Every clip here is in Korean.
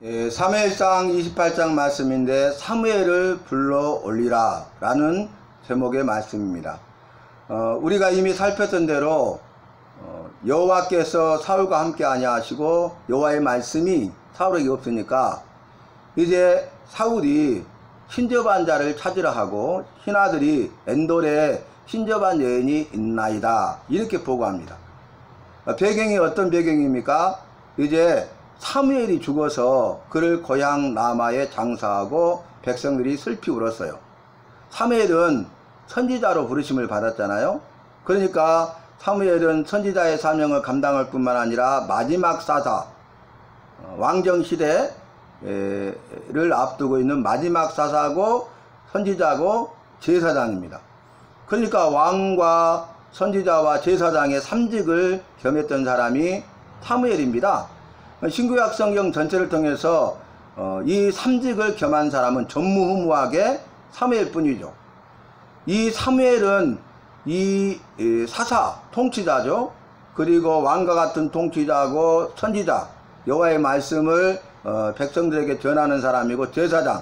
사무엘상 28장 말씀인데 사무엘을 불러 올리라 라는 제목의 말씀입니다. 우리가 이미 살폈던 대로 여호와께서 사울과 함께 아니하시고 여호와의 말씀이 사울에게 없으니까 이제 사울이 신접한 자를 찾으라 하고 신하들이 엔돌에 신접한 여인이 있나이다 이렇게 보고합니다. 배경이 어떤 배경입니까? 이제 사무엘이 죽어서 그를 고향 라마에 장사하고 백성들이 슬피 울었어요. 사무엘은 선지자로 부르심을 받았잖아요. 그러니까 사무엘은 선지자의 사명을 감당할 뿐만 아니라 마지막 사사, 왕정시대를 앞두고 있는 마지막 사사고 선지자고 제사장입니다. 그러니까 왕과 선지자와 제사장의 3직을 겸했던 사람이 사무엘입니다. 신구약 성경 전체를 통해서 이 3직을 겸한 사람은 전무후무하게 사무엘 뿐이죠. 이 사무엘은 이 사사, 통치자죠. 그리고 왕과 같은 통치자고 선지자, 여호와의 말씀을 백성들에게 전하는 사람이고 제사장,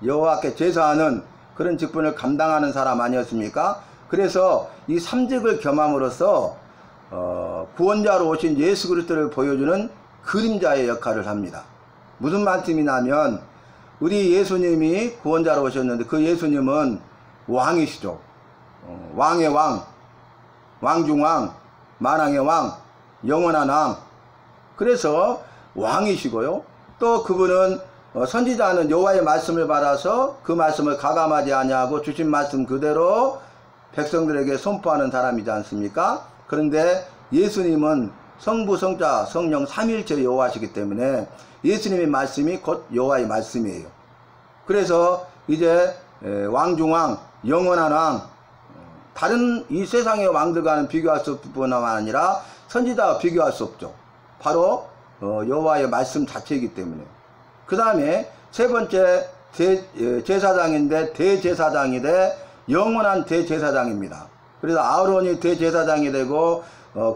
여호와께 제사하는 그런 직분을 감당하는 사람 아니었습니까? 그래서 이 3직을 겸함으로써 구원자로 오신 예수 그리스도를 보여주는 그림자의 역할을 합니다. 무슨 말씀이냐면 우리 예수님이 구원자로 오셨는데 그 예수님은 왕이시죠. 왕의 왕, 왕중왕, 만왕의 왕, 영원한 왕. 그래서 왕이시고요. 또 그분은 선지자는 여호와의 말씀을 받아서 그 말씀을 가감하지 아니하고 주신 말씀 그대로 백성들에게 선포하는 사람이지 않습니까? 그런데 예수님은 성부, 성자, 성령 삼위일체 여호와시기 때문에 예수님의 말씀이 곧 여호와의 말씀이에요. 그래서 이제 왕중왕, 영원한 왕, 다른 이 세상의 왕들과는 비교할 수 없을 뿐만 아니라 선지자와 비교할 수 없죠. 바로 여호와의 말씀 자체이기 때문에. 그 다음에 세 번째 제사장인데 대제사장이 돼 영원한 대제사장입니다. 그래서 아론이 대제사장이 되고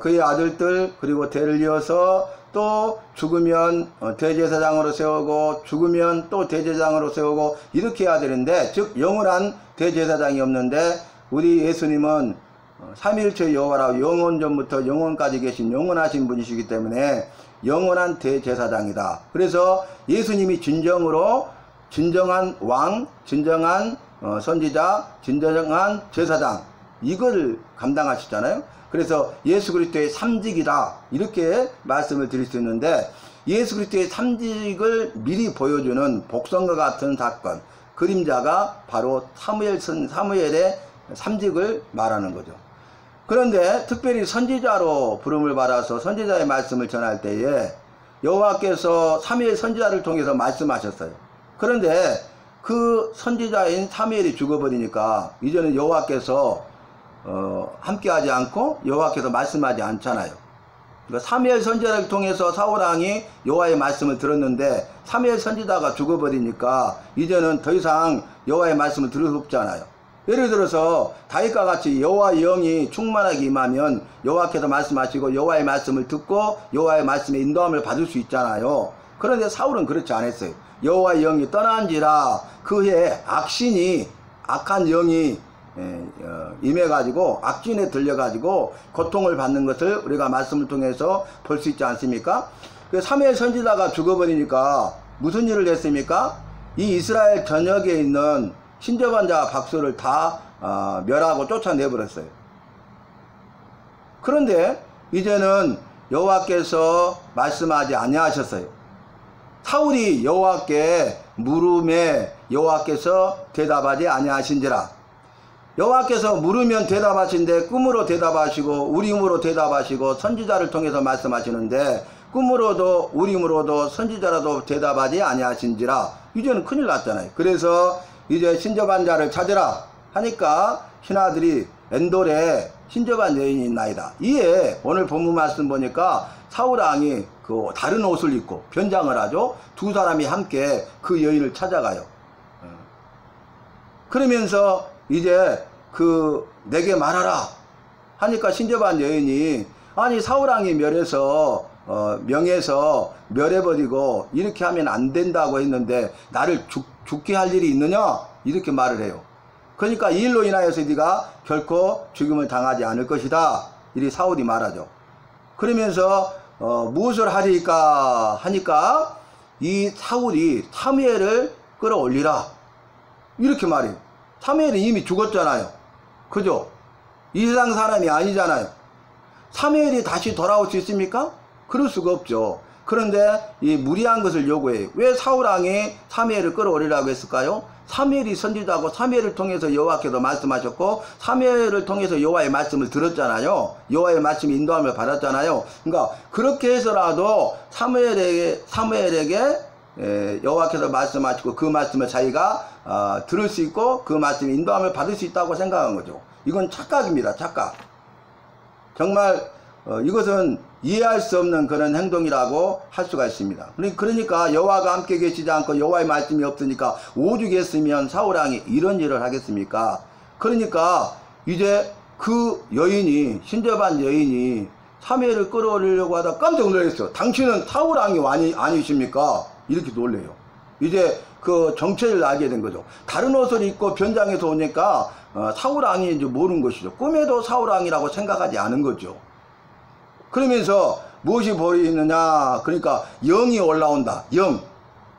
그의 아들들 그리고 대를 이어서 또 죽으면 대제사장으로 세우고 죽으면 또 대제사장으로 세우고 이렇게 해야 되는데 즉 영원한 대제사장이 없는데 우리 예수님은 삼위일체 여호와라 영원전부터 영원까지 계신 영원하신 분이시기 때문에 영원한 대제사장이다. 그래서 예수님이 진정한 왕, 진정한 선지자, 진정한 제사장 이걸 감당하시잖아요. 그래서 예수 그리스도의 3직이다 이렇게 말씀을 드릴 수 있는데 예수 그리스도의 3직을 미리 보여주는 복선과 같은 사건 그림자가 바로 사무엘의 3직을 말하는 거죠. 그런데 특별히 선지자로 부름을 받아서 선지자의 말씀을 전할 때에 여호와께서 사무엘 선지자를 통해서 말씀하셨어요. 그런데 그 선지자인 사무엘이 죽어버리니까 이제는 여호와께서 함께하지 않고 여호와께서 말씀하지 않잖아요. 그러니까 사무엘 선지자를 통해서 사울왕이 여호와의 말씀을 들었는데 사무엘 선지자가 죽어버리니까 이제는 더 이상 여호와의 말씀을 들을 수 없잖아요. 예를 들어서 다윗과 같이 여호와의 영이 충만하게 임하면 여호와께서 말씀하시고 여호와의 말씀을 듣고 여호와의 말씀의 인도함을 받을 수 있잖아요. 그런데 사울은 그렇지 않았어요. 여호와의 영이 떠난지라 그해 악한 영이 임해가지고 악진에 들려가지고 고통을 받는 것을 우리가 말씀을 통해서 볼 수 있지 않습니까? 사무엘 선지자가 죽어버리니까 무슨 일을 했습니까? 이 이스라엘 전역에 있는 신접한 자와 박수를 다 멸하고 쫓아내버렸어요. 그런데 이제는 여호와께서 말씀하지 아니하셨어요. 사울이 여호와께 물음에 여호와께서 대답하지 아니하신지라. 여호와께서 물으면 대답하신데 꿈으로 대답하시고 우림으로 대답하시고 선지자를 통해서 말씀하시는데 꿈으로도 우림으로도 선지자라도 대답하지 아니하신지라. 이제는 큰일 났잖아요. 그래서 이제 신접한 자를 찾으라 하니까 신하들이 엔돌에 신접한 여인이 있나이다. 이에 오늘 본문 말씀 보니까 사울왕이 그 다른 옷을 입고 변장을 하죠. 두 사람이 함께 그 여인을 찾아가요. 그러면서 이제 내게 말하라 하니까 신접한 여인이 아니 사울왕이 멸해서 명에서 멸해버리고 이렇게 하면 안 된다고 했는데 나를 죽게 할 일이 있느냐 이렇게 말을 해요. 그러니까 이 일로 인하여서 네가 결코 죽임을 당하지 않을 것이다 이리 사울이 말하죠. 그러면서 무엇을 하리까 하니까 이 사울이 사무엘을 끌어올리라 이렇게 말해요. 사무엘은 이미 죽었잖아요. 그죠? 이 세상 사람이 아니잖아요. 사무엘이 다시 돌아올 수 있습니까? 그럴 수가 없죠. 그런데 이 무리한 것을 요구해요. 왜 사울왕이 사무엘을 끌어올리라고 했을까요? 사무엘이 선지자고 사무엘을 통해서 여호와께서 말씀하셨고 사무엘을 통해서 여호와의 말씀을 들었잖아요. 여호와의 말씀이 인도함을 받았잖아요. 그러니까 그렇게 해서라도 사무엘에게 여호와께서 말씀하시고 그 말씀을 자기가 들을 수 있고 그 말씀의 인도함을 받을 수 있다고 생각한 거죠. 이건 착각입니다. 착각. 정말 이것은 이해할 수 없는 그런 행동이라고 할 수가 있습니다. 그러니까 여호와가 함께 계시지 않고 여호와의 말씀이 없으니까 오죽했으면 사울왕이 이런 일을 하겠습니까? 그러니까 이제 그 여인이 신접한 여인이 사무엘을 끌어올리려고 하다 깜짝 놀랐어요. 당신은 사울왕이 아니십니까? 이렇게 놀래요. 이제 그 정체를 알게 된 거죠. 다른 옷을 입고 변장해서 오니까 사울왕인지 모르는 것이죠. 꿈에도 사울왕이라고 생각하지 않은 거죠. 그러면서 무엇이 보이느냐? 그러니까 영이 올라온다. 영.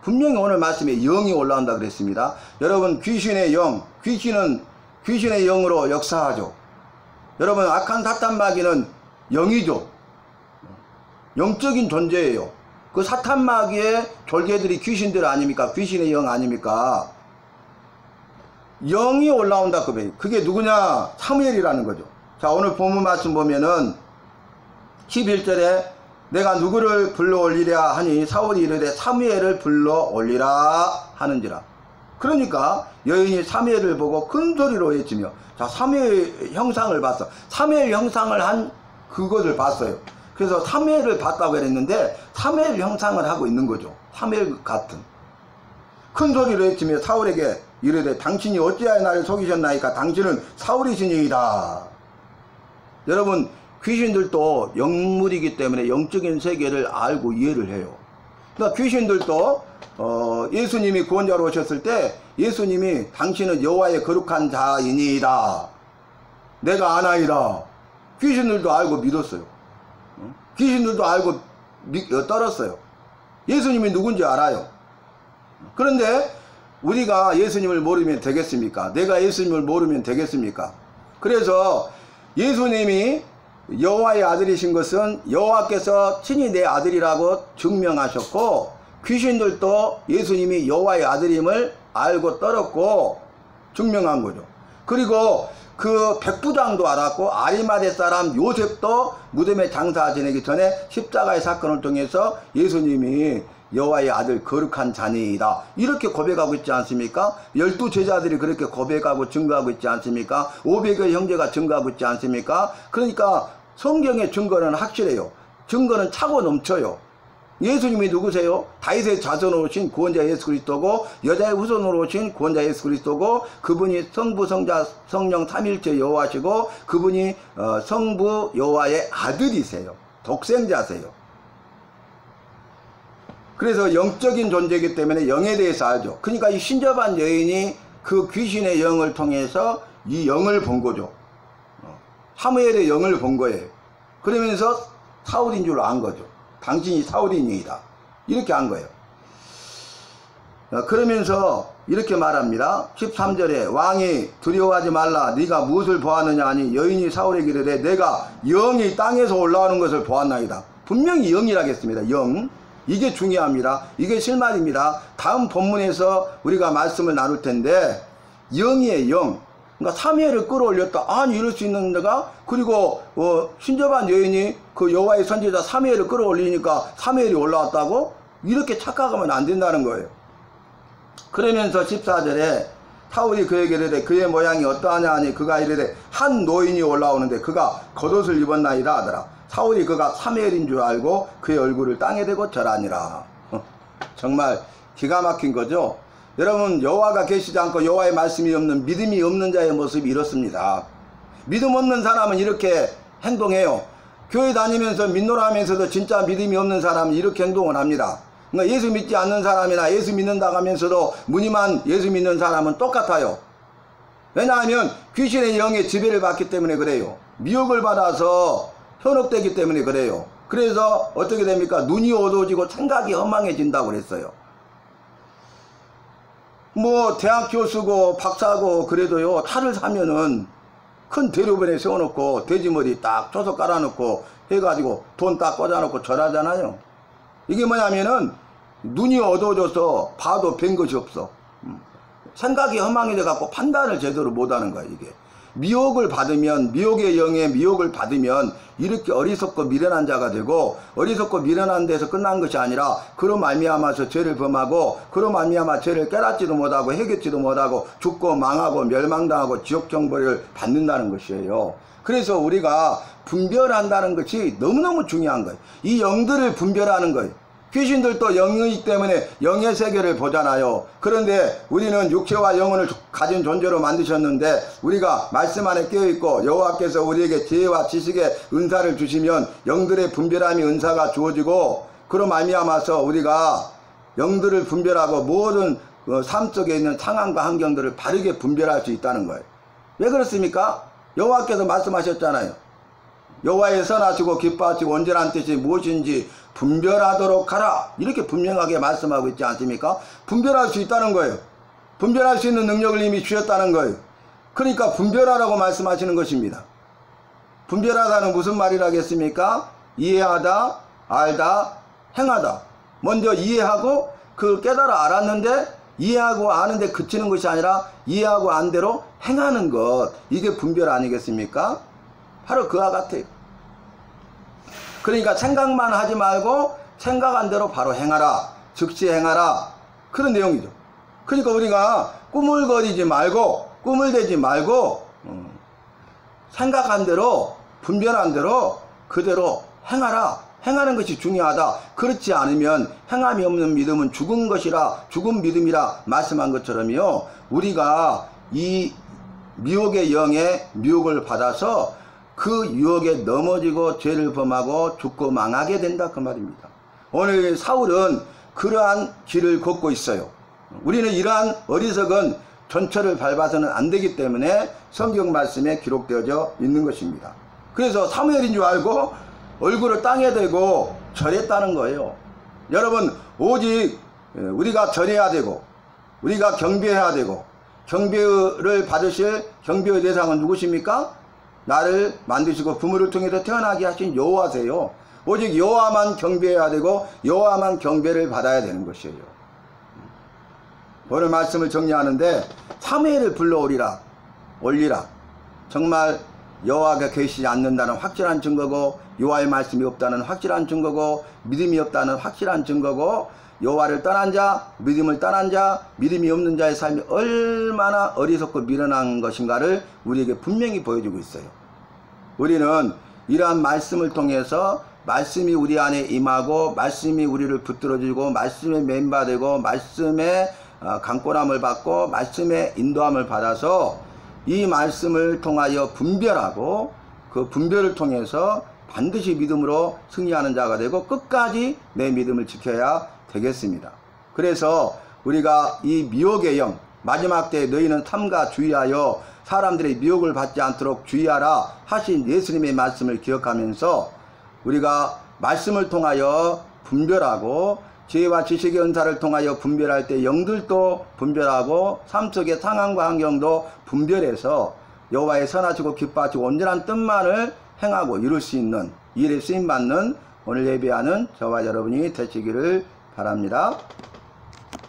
분명히 오늘 말씀에 영이 올라온다 그랬습니다. 여러분 귀신의 영, 귀신의 영으로 역사하죠. 여러분 악한 사탄마귀는 영이죠. 영적인 존재예요. 그 사탄마귀의 졸개들이 귀신들 아닙니까? 귀신의 영 아닙니까? 영이 올라온다 그게 누구냐? 사무엘이라는 거죠. 자, 오늘 본문 말씀 보면은 11절에 내가 누구를 불러올리랴 하니 사울이 이르되 사무엘을 불러올리라 하는지라. 그러니까 여인이 사무엘을 보고 큰 소리로 외치며, 자, 사무엘 형상을 봤어. 사무엘 형상을 한 그것을 봤어요. 그래서 사무엘을 봤다고 그랬는데 사무엘 형상을 하고 있는 거죠. 사무엘 같은. 큰 소리로 외치며 사울에게 이르되 당신이 어찌하여 나를 속이셨나이까? 당신은 사울이시니이다. 여러분 귀신들도 영물이기 때문에 영적인 세계를 알고 이해를 해요. 그러니까 귀신들도 예수님이 구원자로 오셨을 때 예수님이 당신은 여호와의 거룩한 자이니이다. 내가 아나이다. 귀신들도 알고 믿었어요. 귀신들도 알고 떨었어요. 예수님이 누군지 알아요. 그런데 우리가 예수님을 모르면 되겠습니까? 내가 예수님을 모르면 되겠습니까? 그래서 예수님이 여호와의 아들이신 것은 여호와께서 친히 내 아들이라고 증명하셨고 귀신들도 예수님이 여호와의 아들임을 알고 떨었고 증명한 거죠. 그리고 그 백부장도 알았고 아리마대 사람 요셉도 무덤에 장사 지내기 전에 십자가의 사건을 통해서 예수님이 여호와의 아들 거룩한 자니이다 이렇게 고백하고 있지 않습니까? 12제자들이 그렇게 고백하고 증거하고 있지 않습니까? 500의 형제가 증거하고 있지 않습니까? 그러니까 성경의 증거는 확실해요. 증거는 차고 넘쳐요. 예수님이 누구세요? 다윗의 자손으로 오신 구원자 예수 그리스도고 여자의 후손으로 오신 구원자 예수 그리스도고 그분이 성부 성자 성령 삼일체 여호와시고 그분이 성부 여호와의 아들이세요. 독생자세요. 그래서 영적인 존재이기 때문에 영에 대해서 알죠. 그러니까 이 신접한 여인이 그 귀신의 영을 통해서 이 영을 본 거죠. 사무엘의 영을 본 거예요. 그러면서 사울인 줄 안 거죠. 당신이 사울이니이다. 이렇게 한 거예요. 그러면서 이렇게 말합니다. 13절에 왕이 두려워하지 말라. 네가 무엇을 보았느냐 하니 여인이 사울에게 이르되 내가 영이 땅에서 올라오는 것을 보았나이다. 분명히 영이라겠습니다. 영. 이게 중요합니다. 이게 실말입니다. 다음 본문에서 우리가 말씀을 나눌 텐데 영이에요. 영. 그러니까 사무엘을 끌어올렸다. 아니 이럴 수 있는 데가 그리고 신접한 여인이 그 여호와의 선지자 사무엘을 끌어올리니까 사무엘이 올라왔다고? 이렇게 착각하면 안 된다는 거예요. 그러면서 14절에 사울이 그에게 이르되 그의 모양이 어떠하냐 하니 그가 이르되 한 노인이 올라오는데 그가 겉옷을 입었나이다 하더라. 사울이 그가 사무엘인 줄 알고 그의 얼굴을 땅에 대고 절하니라. 정말 기가 막힌 거죠. 여러분 여호와가 계시지 않고 여호와의 말씀이 없는 믿음이 없는 자의 모습이 이렇습니다. 믿음 없는 사람은 이렇게 행동해요. 교회 다니면서 믿노라 하면서도 진짜 믿음이 없는 사람은 이렇게 행동을 합니다. 그러니까 예수 믿지 않는 사람이나 예수 믿는다고 하면서도 무늬만 예수 믿는 사람은 똑같아요. 왜냐하면 귀신의 영의 지배를 받기 때문에 그래요. 미혹을 받아서 현혹되기 때문에 그래요. 그래서 어떻게 됩니까? 눈이 어두워지고 생각이 험망해진다고 그랬어요. 뭐 대학 교수고 박사고 그래도요, 차를 사면은 큰 대로변에 세워놓고 돼지머리 딱 조석 깔아놓고 해가지고 돈 딱 꽂아놓고 절하잖아요. 이게 뭐냐면은 눈이 어두워져서 봐도 뵌 것이 없어. 생각이 허망해져 갖고 판단을 제대로 못하는 거야. 이게 미혹을 받으면, 미혹의 영에 미혹을 받으면 이렇게 어리석고 미련한 자가 되고, 어리석고 미련한 데서 끝난 것이 아니라 그로 말미암아서 죄를 범하고, 그로 말미암아 죄를 깨닫지도 못하고 해결지도 못하고 죽고 망하고 멸망당하고 지옥 정벌을 받는다는 것이에요. 그래서 우리가 분별한다는 것이 너무너무 중요한 거예요. 이 영들을 분별하는 거예요. 귀신들도 영이기 때문에 영의 세계를 보잖아요. 그런데 우리는 육체와 영혼을 가진 존재로 만드셨는데, 우리가 말씀 안에 깨어있고 여호와께서 우리에게 지혜와 지식의 은사를 주시면 영들의 분별함이 은사가 주어지고, 그로 말미암아서 우리가 영들을 분별하고 모든 삶 속에 있는 상황과 환경들을 바르게 분별할 수 있다는 거예요. 왜 그렇습니까? 여호와께서 말씀하셨잖아요. 여호와의 선하시고 기뻐하시고 온전한 뜻이 무엇인지 분별하도록 하라, 이렇게 분명하게 말씀하고 있지 않습니까? 분별할 수 있다는 거예요. 분별할 수 있는 능력을 이미 주셨다는 거예요. 그러니까 분별하라고 말씀하시는 것입니다. 분별하다는 무슨 말이라겠습니까? 이해하다, 알다, 행하다. 먼저 이해하고 그 깨달아 알았는데 이해하고 아는데 그치는 것이 아니라 이해하고 안 대로 행하는 것, 이게 분별 아니겠습니까? 바로 그와 같아요. 그러니까 생각만 하지 말고 생각한 대로 바로 행하라, 즉시 행하라, 그런 내용이죠. 그러니까 우리가 꾸물거리지 말고 꾸물대지 말고 생각한 대로 분별한 대로 그대로 행하라, 행하는 것이 중요하다. 그렇지 않으면 행함이 없는 믿음은 죽은 것이라, 죽은 믿음이라 말씀한 것처럼요, 우리가 이 미혹의 영에 미혹을 받아서 그 유혹에 넘어지고 죄를 범하고 죽고 망하게 된다, 그 말입니다. 오늘 사울은 그러한 길을 걷고 있어요. 우리는 이러한 어리석은 전철을 밟아서는 안 되기 때문에 성경 말씀에 기록되어져 있는 것입니다. 그래서 사무엘인 줄 알고 얼굴을 땅에 대고 절했다는 거예요. 여러분, 오직 우리가 절해야 되고 우리가 경배해야 되고, 경배를 받으실 경배의 대상은 누구십니까? 나를 만드시고 부모를 통해서 태어나게 하신 여호와세요. 오직 여호와만 경배해야 되고 여호와만 경배를 받아야 되는 것이에요. 오늘 말씀을 정리하는데, 사무엘을 불러오리라, 올리라. 정말 여호와가 계시지 않는다는 확실한 증거고, 여호와의 말씀이 없다는 확실한 증거고, 믿음이 없다는 확실한 증거고, 여호와를 떠난 자, 믿음을 떠난 자, 믿음이 없는 자의 삶이 얼마나 어리석고 미련한 것인가를 우리에게 분명히 보여주고 있어요. 우리는 이러한 말씀을 통해서 말씀이 우리 안에 임하고, 말씀이 우리를 붙들어주고, 말씀에 멤바되고, 말씀에 강권함을 받고, 말씀의 인도함을 받아서 이 말씀을 통하여 분별하고, 그 분별을 통해서 반드시 믿음으로 승리하는 자가 되고 끝까지 내 믿음을 지켜야 되겠습니다. 그래서 우리가 이 미혹의 영, 마지막 때에 너희는 삼가 주의하여 사람들의 미혹을 받지 않도록 주의하라 하신 예수님의 말씀을 기억하면서, 우리가 말씀을 통하여 분별하고 지혜와 지식의 은사를 통하여 분별할 때 영들도 분별하고 삶 속의 상황과 환경도 분별해서 여호와의 선하시고 기뻐하시고 온전한 뜻만을 행하고 이룰 수 있는 일에 쓰임받는 오늘 예배하는 저와 여러분이 되시기를 바랍니다.